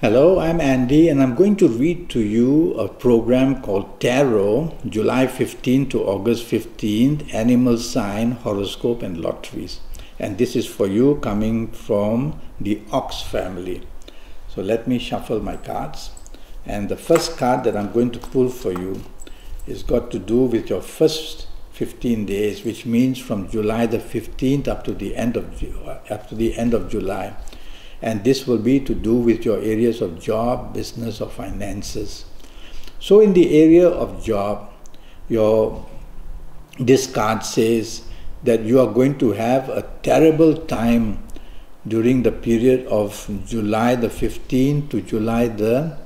Hello, I'm Andy, and I'm going to read to you a program called Tarot, July 15th to August 15th, Animal Sign, Horoscope, and Lotteries. And this is for you coming from the Ox family. So let me shuffle my cards. And the first card that I'm going to pull for you is got to do with your first 15 days, which means from July the 15th up to the end of July. And this will be to do with your areas of job, business, or finances. So in the area of job, this card says that you are going to have a terrible time during the period of July the 15th to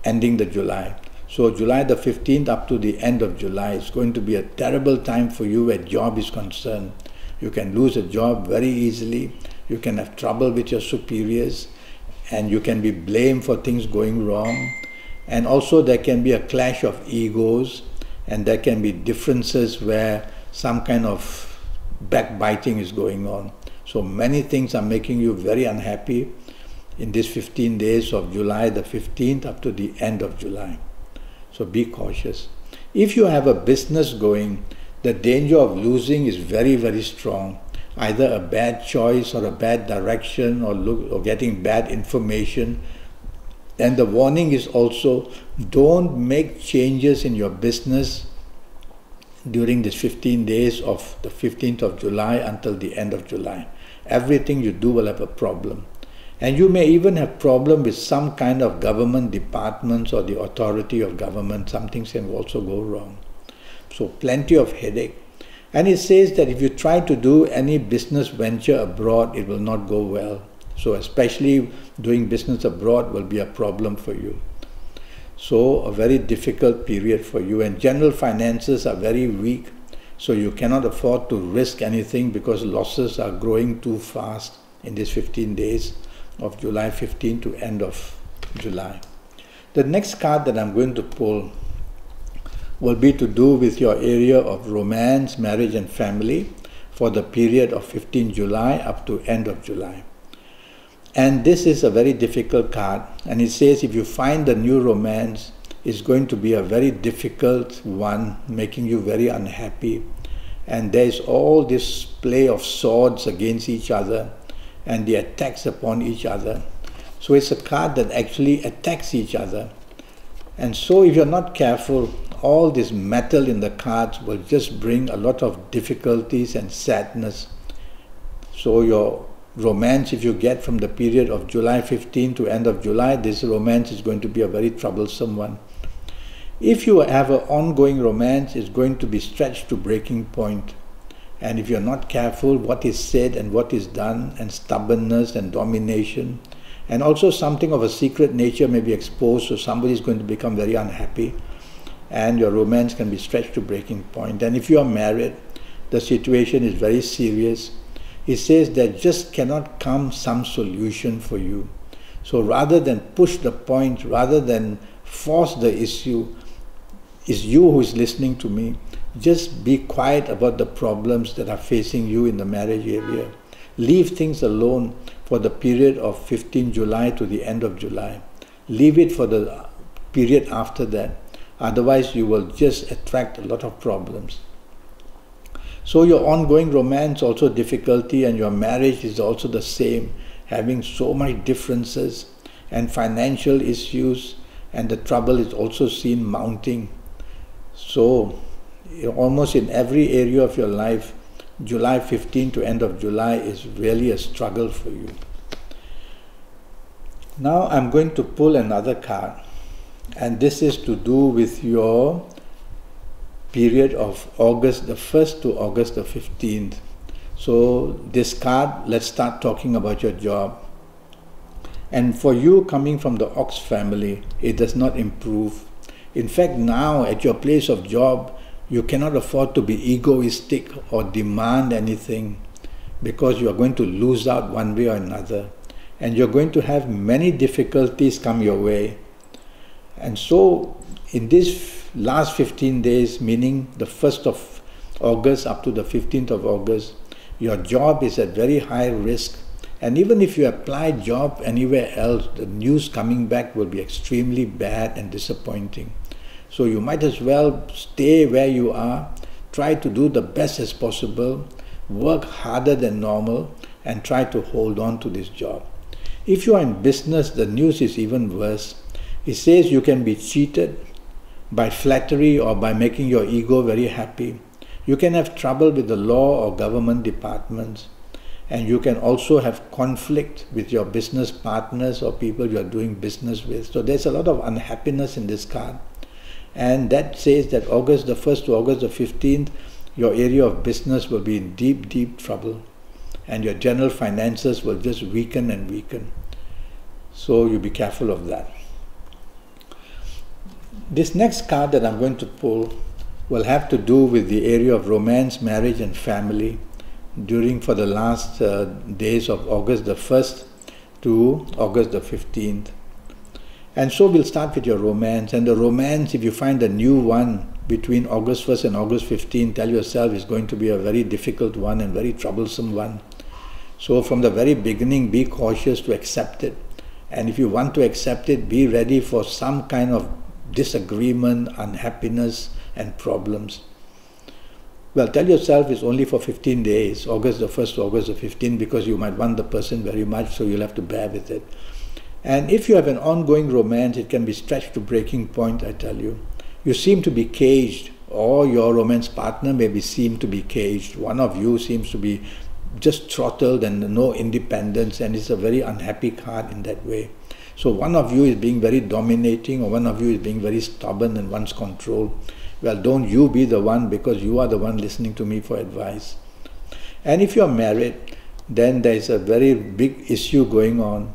ending the July. So July the 15th up to the end of July is going to be a terrible time for you where job is concerned. You can lose a job very easily. You can have trouble with your superiors, and you can be blamed for things going wrong. And also there can be a clash of egos, and there can be differences where some kind of backbiting is going on. So many things are making you very unhappy in these 15 days of July the 15th up to the end of July. So be cautious. If you have a business going, the danger of losing is very, very strong. Either a bad choice or a bad direction or getting bad information. And the warning is also, don't make changes in your business during this 15 days of the 15th of July until the end of July. Everything you do will have a problem. And you may even have problem with some kind of government departments or the authority of government. Some things can also go wrong. So plenty of headache. And it says that if you try to do any business venture abroad, it will not go well. So especially doing business abroad will be a problem for you. So a very difficult period for you. And general finances are very weak. So you cannot afford to risk anything because losses are growing too fast in these 15 days of July 15 to end of July. The next card that I'm going to pull will be to do with your area of romance, marriage, and family for the period of 15 July up to end of July. And this is a very difficult card, and it says if you find a new romance, it's going to be a very difficult one, making you very unhappy. And there's all this play of swords against each other and the attacks upon each other. So it's a card that actually attacks each other. And so if you're not careful, all this metal in the cards will just bring a lot of difficulties and sadness. So your romance, if you get from the period of July 15 to end of July, this romance is going to be a very troublesome one. If you have an ongoing romance, it's going to be stretched to breaking point. And if you're not careful, what is said and what is done, and stubbornness and domination, and also something of a secret nature may be exposed, so somebody is going to become very unhappy. And your romance can be stretched to breaking point. And if you are married, the situation is very serious. It says there just cannot come some solution for you. So rather than push the point, rather than force the issue, it's you who is listening to me. Just be quiet about the problems that are facing you in the marriage area. Leave things alone for the period of 15 July to the end of July. Leave it for the period after that. Otherwise, you will just attract a lot of problems. So your ongoing romance also difficulty, and your marriage is also the same, having so much differences and financial issues, and the trouble is also seen mounting. So almost in every area of your life, July 15 to end of July is really a struggle for you. Now I'm going to pull another card. And this is to do with your period of August the 1st to August the 15th. So this card, let's start talking about your job. And for you coming from the Ox family, it does not improve. In fact, now at your place of job, you cannot afford to be egoistic or demand anything, because you are going to lose out one way or another. And you're going to have many difficulties come your way. And so in these last 15 days, meaning the 1st of August up to the 15th of August, your job is at very high risk And even if you apply job anywhere else, the news coming back will be extremely bad and disappointing. So you might as well stay where you are, try to do the best as possible, work harder than normal, and try to hold on to this job. If you are in business, the news is even worse. It says you can be cheated by flattery or by making your ego very happy. You can have trouble with the law or government departments. And you can also have conflict with your business partners or people you are doing business with. So there's a lot of unhappiness in this card. And that says that August the 1st to August the 15th, your area of business will be in deep, deep trouble. And your general finances will just weaken and weaken. So you be careful of that. This next card that I'm going to pull will have to do with the area of romance, marriage and family for the last days of August the 1st to August the 15th. And so we'll start with your romance. And the romance, if you find a new one between August 1st and August 15th, tell yourself it's going to be a very difficult one and very troublesome one. So from the very beginning, be cautious to accept it. And if you want to accept it, be ready for some kind of disagreement, unhappiness and problems. Well, tell yourself it's only for 15 days, August the 1st to August the 15th, because you might want the person very much, so you'll have to bear with it. And if you have an ongoing romance, it can be stretched to breaking point, I tell you. You seem to be caged, or your romance partner maybe seem to be caged. One of you seems to be just throttled and no independence, and it's a very unhappy card in that way. So one of you is being very dominating, or one of you is being very stubborn and wants control. Well, don't you be the one, because you are the one listening to me for advice. And if you're married, then there's a very big issue going on.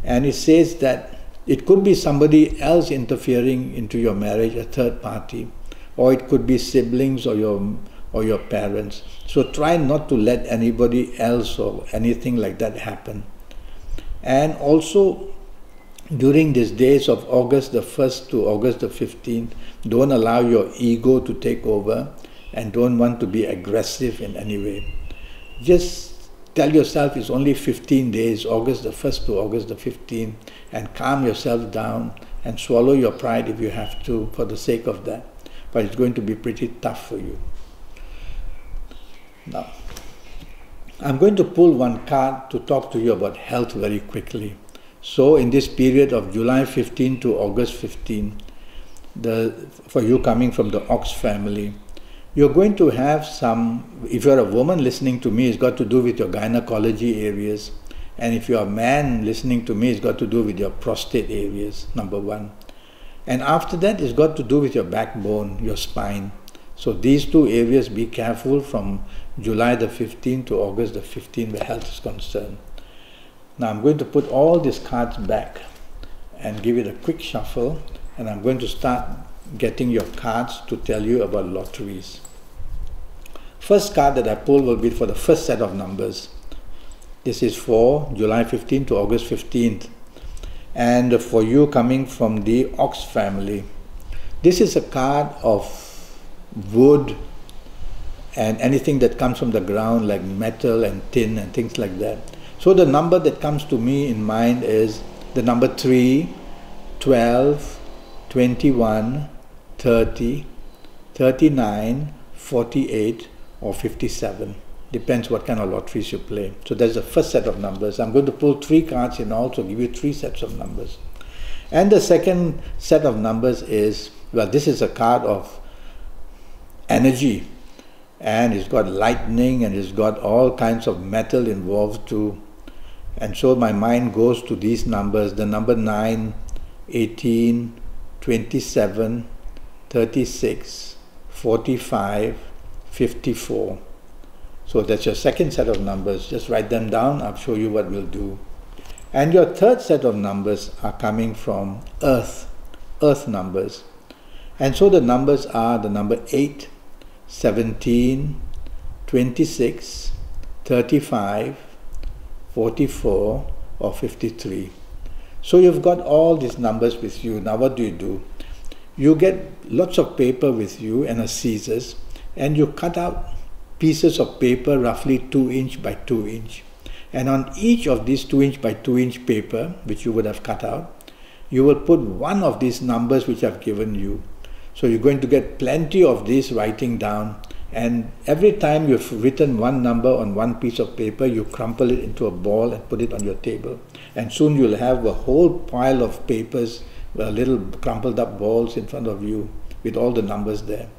And it says that it could be somebody else interfering into your marriage, a third party, or it could be siblings or your parents. So try not to let anybody else or anything like that happen. And also, during these days of August the 1st to August the 15th, don't allow your ego to take over and don't want to be aggressive in any way. Just tell yourself it's only 15 days, August the 1st to August the 15th, and calm yourself down and swallow your pride if you have to for the sake of that. But it's going to be pretty tough for you. Now, I'm going to pull one card to talk to you about health very quickly. So in this period of July 15 to August 15, for you coming from the Ox family, you're going to have some, if you're a woman listening to me, it's got to do with your gynecology areas. And if you're a man listening to me, it's got to do with your prostate areas, number one. And after that, it's got to do with your backbone, your spine. So these two areas, be careful from July the 15th to August the 15th where health is concerned. Now I'm going to put all these cards back and give it a quick shuffle, and I'm going to start getting your cards to tell you about lotteries. First card that I pull will be for the first set of numbers. This is for July 15th to August 15th. And for you coming from the Ox family, this is a card of wood and anything that comes from the ground like metal and tin and things like that. So the number that comes to me in mind is the number 3, 12, 21, 30, 39, 48 or 57. Depends what kind of lotteries you play. So that's the first set of numbers. I'm going to pull 3 cards in all, so give you 3 sets of numbers. And the second set of numbers is, well, this is a card of energy. And it's got lightning and it's got all kinds of metal involved too. And so my mind goes to these numbers, the number 9, 18, 27, 36, 45, 54. So that's your second set of numbers. Just write them down, I'll show you what we'll do. And your third set of numbers are coming from earth numbers. And so the numbers are the number 8, 17, 26, 35, 44 or 53. So you've got all these numbers with you. Now what do? You get lots of paper with you and a scissors, and you cut out pieces of paper roughly 2 inch by 2 inch. And on each of these 2-inch by 2-inch paper, which you would have cut out, you will put one of these numbers which I've given you. So you're going to get plenty of this writing down, and every time you've written one number on one piece of paper, you crumple it into a ball and put it on your table. And soon you'll have a whole pile of papers, little crumpled up balls in front of you with all the numbers there.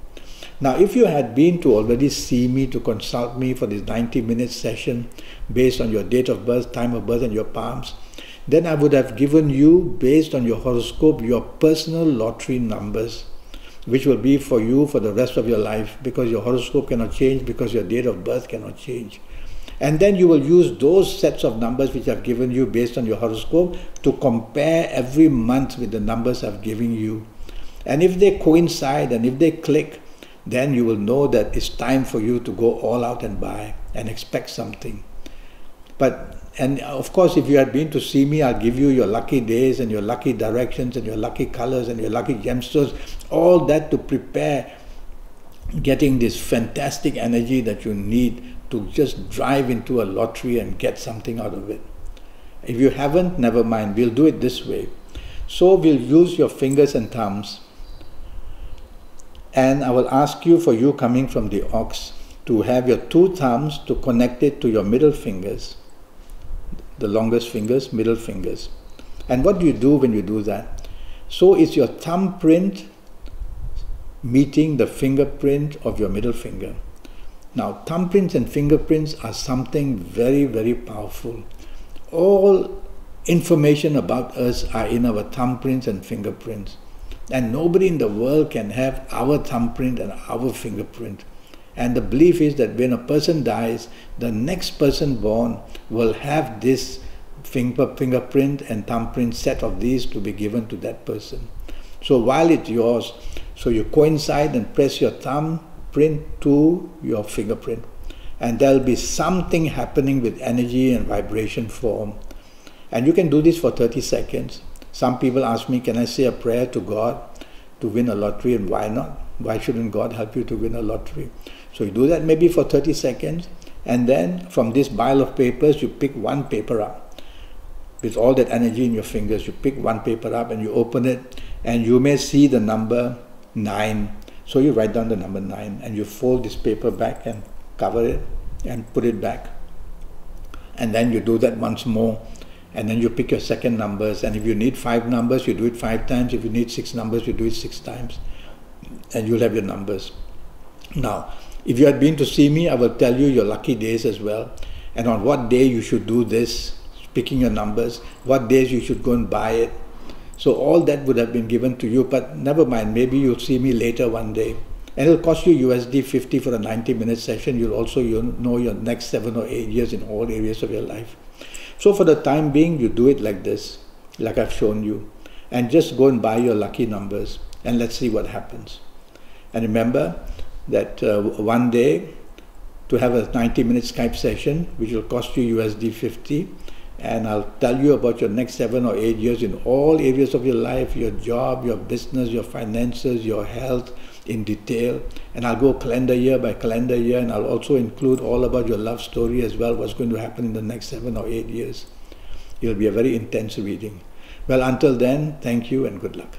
Now, if you had been to already see me, to consult me for this 90-minute session based on your date of birth, time of birth and your palms, then I would have given you, based on your horoscope, your personal lottery numbers, which will be for you for the rest of your life, because your horoscope cannot change, because your date of birth cannot change. And then you will use those sets of numbers which I've given you based on your horoscope to compare every month with the numbers I've given you. And if they coincide and if they click, then you will know that it's time for you to go all out and buy and expect something. And of course, if you had been to see me, I'll give you your lucky days and your lucky directions and your lucky colors and your lucky gemstones, all that to prepare getting this fantastic energy that you need to just drive into a lottery and get something out of it. If you haven't, never mind, we'll do it this way. So we'll use your fingers and thumbs, and I will ask you, for you coming from the ox, to have your 2 thumbs to connect it to your middle fingers, the longest fingers, middle fingers. And what do you do when you do that? So it's your thumbprint meeting the fingerprint of your middle finger. Now, thumbprints and fingerprints are something very, very powerful. All information about us are in our thumbprints and fingerprints. And nobody in the world can have our thumbprint and our fingerprint. And the belief is that when a person dies, the next person born will have this fingerprint and thumbprint set of these to be given to that person. So while it's yours, so you coincide and press your thumbprint to your fingerprint, and there'll be something happening with energy and vibration form. And you can do this for 30 seconds. Some people ask me, can I say a prayer to God to win a lottery? And why not? Why shouldn't God help you to win a lottery? So you do that maybe for 30 seconds, and then from this pile of papers, you pick one paper up. With all that energy in your fingers, you pick one paper up and you open it, and you may see the number 9. So you write down the number 9, and you fold this paper back and cover it and put it back. And then you do that once more, and then you pick your second numbers, and if you need 5 numbers, you do it 5 times. If you need 6 numbers, you do it 6 times, and you'll have your numbers. Now, if you had been to see me, I will tell you your lucky days as well, and on what day you should do this, picking your numbers, what days you should go and buy it. So all that would have been given to you, but never mind, maybe you'll see me later one day. And it'll cost you USD 50 for a 90-minute session. You'll also know your next 7 or 8 years in all areas of your life. So for the time being, you do it like this, like I've shown you, and just go and buy your lucky numbers, and let's see what happens. And remember that one day, to have a 90-minute Skype session, which will cost you USD 50, and I'll tell you about your next 7 or 8 years in all areas of your life, your job, your business, your finances, your health in detail. And I'll go calendar year by calendar year, and I'll also include all about your love story as well, what's going to happen in the next 7 or 8 years. It'll be a very intense reading. Well, until then, thank you and good luck.